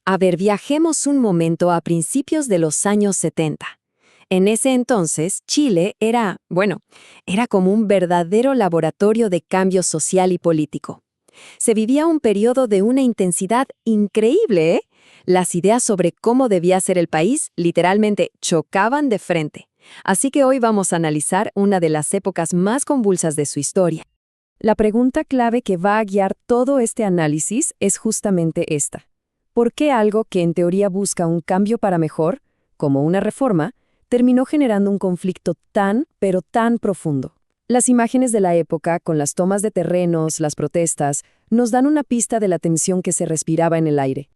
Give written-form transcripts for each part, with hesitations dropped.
A ver, viajemos un momento a principios de los años 70. En ese entonces, Chile era como un verdadero laboratorio de cambio social y político. Se vivía un periodo de una intensidad increíble, ¿eh? Las ideas sobre cómo debía ser el país literalmente chocaban de frente. Así que hoy vamos a analizar una de las épocas más convulsas de su historia. La pregunta clave que va a guiar todo este análisis es justamente esta. ¿Por qué algo que en teoría busca un cambio para mejor, como una reforma, terminó generando un conflicto pero tan profundo? Las imágenes de la época, con las tomas de terrenos, las protestas, nos dan una pista de la tensión que se respiraba en el aire.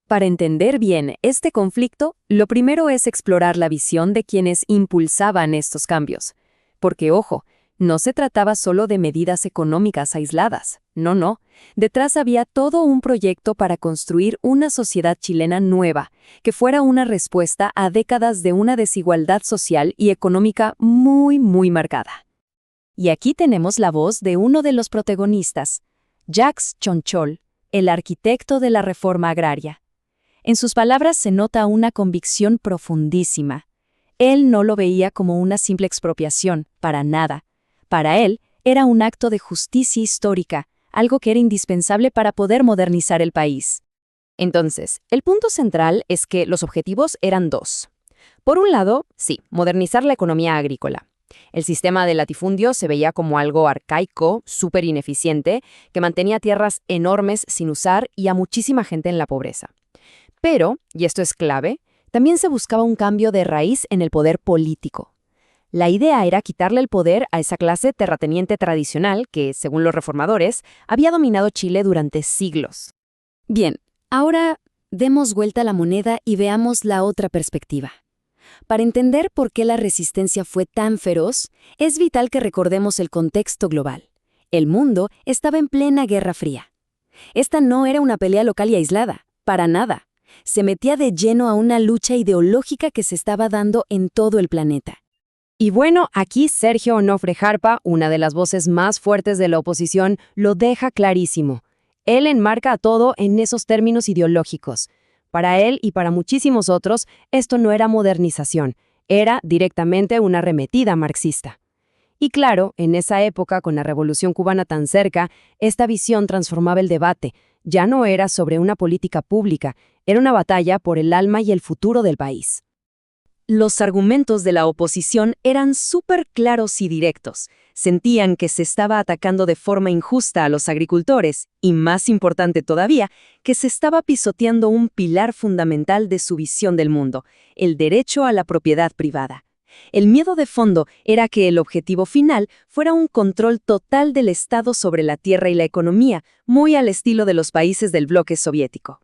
Para entender bien este conflicto, lo primero es explorar la visión de quienes impulsaban estos cambios. Porque, ojo, no se trataba solo de medidas económicas aisladas. No. Detrás había todo un proyecto para construir una sociedad chilena nueva, que fuera una respuesta a décadas de una desigualdad social y económica muy marcada. Y aquí tenemos la voz de uno de los protagonistas, Jacques Chonchol, el arquitecto de la reforma agraria. En sus palabras se nota una convicción profundísima. Él no lo veía como una simple expropiación, para nada. Para él, era un acto de justicia histórica, algo que era indispensable para poder modernizar el país. Entonces, el punto central es que los objetivos eran dos. Por un lado, sí, modernizar la economía agrícola. El sistema de latifundio se veía como algo arcaico, súper ineficiente, que mantenía tierras enormes sin usar y a muchísima gente en la pobreza. Pero, y esto es clave, también se buscaba un cambio de raíz en el poder político. La idea era quitarle el poder a esa clase terrateniente tradicional que, según los reformadores, había dominado Chile durante siglos. Bien, ahora demos vuelta a la moneda y veamos la otra perspectiva. Para entender por qué la resistencia fue tan feroz, es vital que recordemos el contexto global. El mundo estaba en plena Guerra Fría. Esta no era una pelea local y aislada, para nada. Se metía de lleno a una lucha ideológica que se estaba dando en todo el planeta. Y bueno, aquí Sergio Onofre Jarpa, una de las voces más fuertes de la oposición, lo deja clarísimo. Él enmarca a todo en esos términos ideológicos. Para él y para muchísimos otros, esto no era modernización, era directamente una arremetida marxista. Y claro, en esa época, con la Revolución Cubana tan cerca, esta visión transformaba el debate. Ya no era sobre una política pública, era una batalla por el alma y el futuro del país. Los argumentos de la oposición eran súper claros y directos. Sentían que se estaba atacando de forma injusta a los agricultores y, más importante todavía, que se estaba pisoteando un pilar fundamental de su visión del mundo, el derecho a la propiedad privada. El miedo de fondo era que el objetivo final fuera un control total del Estado sobre la tierra y la economía, muy al estilo de los países del bloque soviético.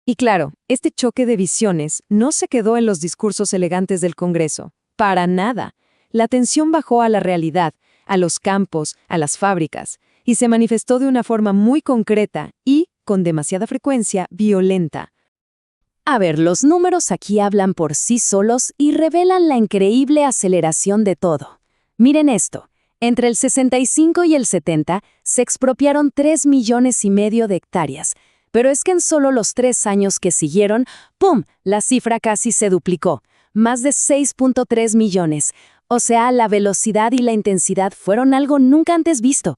Y claro, este choque de visiones no se quedó en los discursos elegantes del Congreso. Para nada. La tensión bajó a la realidad, a los campos, a las fábricas, y se manifestó de una forma muy concreta y, con demasiada frecuencia, violenta. A ver, los números aquí hablan por sí solos y revelan la increíble aceleración de todo. Miren esto. Entre el 65 y el 70 se expropiaron 3,5 millones de hectáreas. Pero es que en solo los 3 años que siguieron, ¡pum!, la cifra casi se duplicó, más de 6,3 millones. O sea, la velocidad y la intensidad fueron algo nunca antes visto.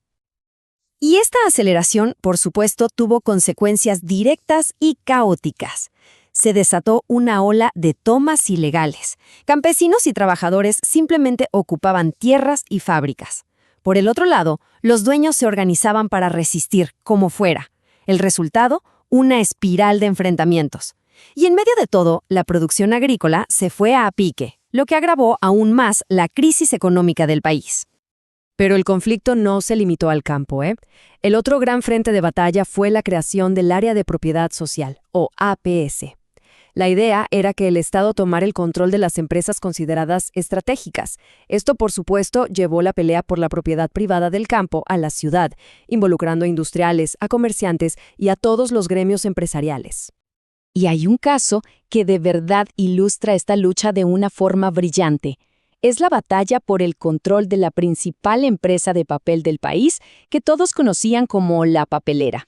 Y esta aceleración, por supuesto, tuvo consecuencias directas y caóticas. Se desató una ola de tomas ilegales. Campesinos y trabajadores simplemente ocupaban tierras y fábricas. Por el otro lado, los dueños se organizaban para resistir, como fuera. El resultado, una espiral de enfrentamientos. Y en medio de todo, la producción agrícola se fue a pique, lo que agravó aún más la crisis económica del país. Pero el conflicto no se limitó al campo, ¿eh? El otro gran frente de batalla fue la creación del Área de Propiedad Social, o APS. La idea era que el Estado tomara el control de las empresas consideradas estratégicas. Esto, por supuesto, llevó la pelea por la propiedad privada del campo a la ciudad, involucrando a industriales, a comerciantes y a todos los gremios empresariales. Y hay un caso que de verdad ilustra esta lucha de una forma brillante. Es la batalla por el control de la principal empresa de papel del país, que todos conocían como la papelera.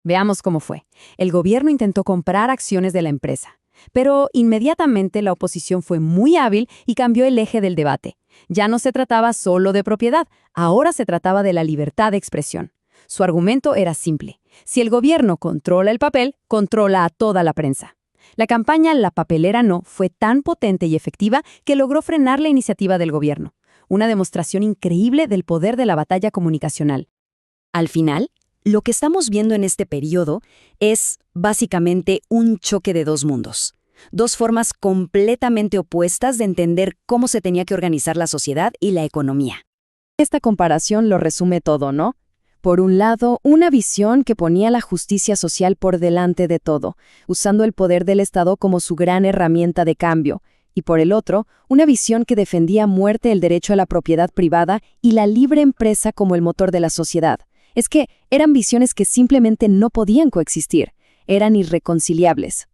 Veamos cómo fue. El gobierno intentó comprar acciones de la empresa, pero inmediatamente la oposición fue muy hábil y cambió el eje del debate. Ya no se trataba solo de propiedad, ahora se trataba de la libertad de expresión. Su argumento era simple. Si el gobierno controla el papel, controla a toda la prensa. La campaña La papelera no fue tan potente y efectiva que logró frenar la iniciativa del gobierno. Una demostración increíble del poder de la batalla comunicacional. Al final, lo que estamos viendo en este periodo es básicamente un choque de dos mundos. Dos formas completamente opuestas de entender cómo se tenía que organizar la sociedad y la economía. Esta comparación lo resume todo, ¿no? Por un lado, una visión que ponía la justicia social por delante de todo, usando el poder del Estado como su gran herramienta de cambio. Y por el otro, una visión que defendía a muerte el derecho a la propiedad privada y la libre empresa como el motor de la sociedad. Es que eran visiones que simplemente no podían coexistir, eran irreconciliables.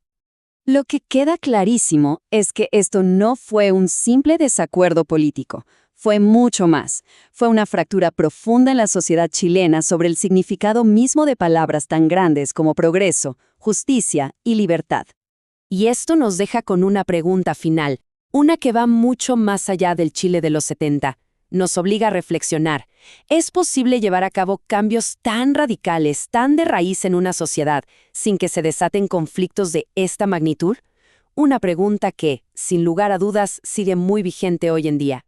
Lo que queda clarísimo es que esto no fue un simple desacuerdo político, fue mucho más. Fue una fractura profunda en la sociedad chilena sobre el significado mismo de palabras tan grandes como progreso, justicia y libertad. Y esto nos deja con una pregunta final, una que va mucho más allá del Chile de los 70. Nos obliga a reflexionar. ¿Es posible llevar a cabo cambios tan radicales, tan de raíz en una sociedad, sin que se desaten conflictos de esta magnitud? Una pregunta que, sin lugar a dudas, sigue muy vigente hoy en día.